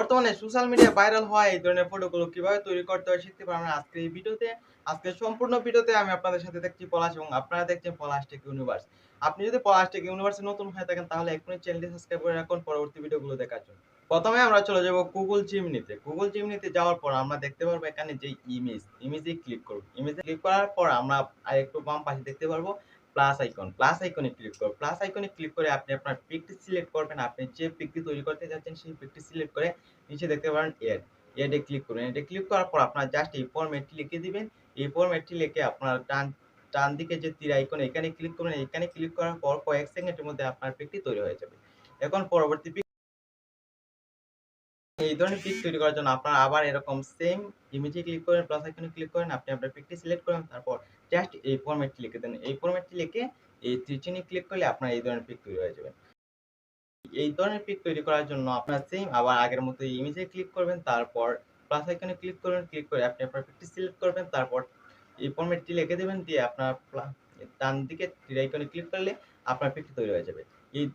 বর্তমানে সোশ্যাল মিডিয়ায় ভাইরাল হওয়া এই ধরনের ফটোগুলো কিভাবে তৈরি করতে হয় শিখতে পারবেন আজকের এই ভিডিওতে। আজকের সম্পূর্ণ ভিডিওতে আমি আপনাদের সাথে দেখছি পলাশ এবং আপনারা দেখছেন পলাশ টেক ইউনিভার্স। আপনি যদি পলাশ টেক ইউনিভার্সে নতুন হয়ে থাকেন তাহলে এখনই চ্যানেলটি সাবস্ক্রাইব করে রাখুন পরবর্তী ভিডিওগুলো দেখার জন্য। প্রথমে আমরা চলে যাব গুগল জিমিনিতে। গুগল জিমিনিতে যাওয়ার পর আমরা দেখতে পারবো এখানে যে ইমেজে ক্লিক করব। ইমেজে ক্লিক করার পর আমরা আরেকটু বাম পাশে দেখতে পারবো প্লাস আইকনে ক্লিক করব। প্লাস আইকনে ক্লিক করে আপনি আপনার পিকটি সিলেক্ট করবেন। আপনি যে পিকটি তৈরি করতে যাচ্ছেন সেই পিকটি সিলেক্ট করে নিচে দেখতে পারেন এডে ক্লিক করুন। এডে ক্লিক করার পর আপনার জাস্ট এই ফরম্যাটটি লিখে দিবেন। এই ফরম্যাটটি লিখে আপনার ডান দিকে যে তীর আইকন এখানে ক্লিক করবেন। এখানে ক্লিক করার পর কয়েক সেকেন্ডের মধ্যে আপনার পিকটি তৈরি হয়ে যাবে। এখন পরবর্তী এই ধরনের পিক তৈরি করার জন্য আপনারা আবার এরকম সেম ইমেজে ক্লিক করেন, প্লাস আইকনে ক্লিক করেন, আপনি আপনার পিকটি সিলেক্ট করেন, তারপর জাস্ট এই ফরম্যাটটি লিখে দেন। এই ফরম্যাটটি লিখে এই তীর চিহ্নে ক্লিক করলে আপনার এই ধরনের পিক তৈরি হয়ে যাবে। এই ধরনের পিক তৈরি করার জন্য আপনার সেম আবার আগের মতো ইমেজে ক্লিক করবেন, তারপর প্লাস আইকনে ক্লিক করবেন, ক্লিক করে আপনি আপনার পিকটি সিলেক্ট করবেন, তারপর এই ফরম্যাটটি লিখে দেবেন, দিয়ে আপনার ডান দিকে তীর আইকনে ক্লিক করলে আপনার পিকটি তৈরি হয়ে যাবে। এই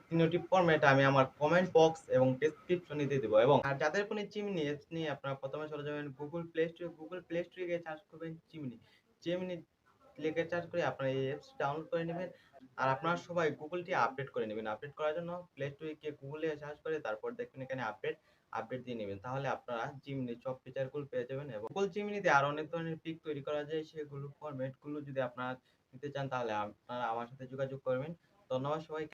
তিনটি ফরম্যাট আমি আমার কমেন্ট বক্স এবং ডেসক্রিপশনে দিয়ে দেবো। এবং আর যাদের ফোনে চিমনি অ্যাপস নিয়ে আপনারা প্রথমে চলে যাবেন গুগল প্লে স্টোরে গিয়ে সার্চ করবেন চিমনি লিখে সার্চ করে আপনারা এই অ্যাপস ডাউনলোড করে নেবেন। আর আপনারা সবাই গুগলটি আপডেট করে নেবেন। আপডেট করার জন্য প্লে স্টোরে গিয়ে গুগলে সার্চ করে তারপর দেখবেন এখানে আপডেট দিয়ে নেবেন। তাহলে আপনারা জিমিনি সব ফিচারগুলো পেয়ে যাবেন। এবং গুগল জিমিনিতে আরো অনেক ধরনের পিক তৈরি করা যায়, সেগুলো ফরম্যাটগুলো যদি আপনারা নিতে চান তাহলে আপনারা আমার সাথে যোগাযোগ করবেন। ধন্যবাদ সবাইকে।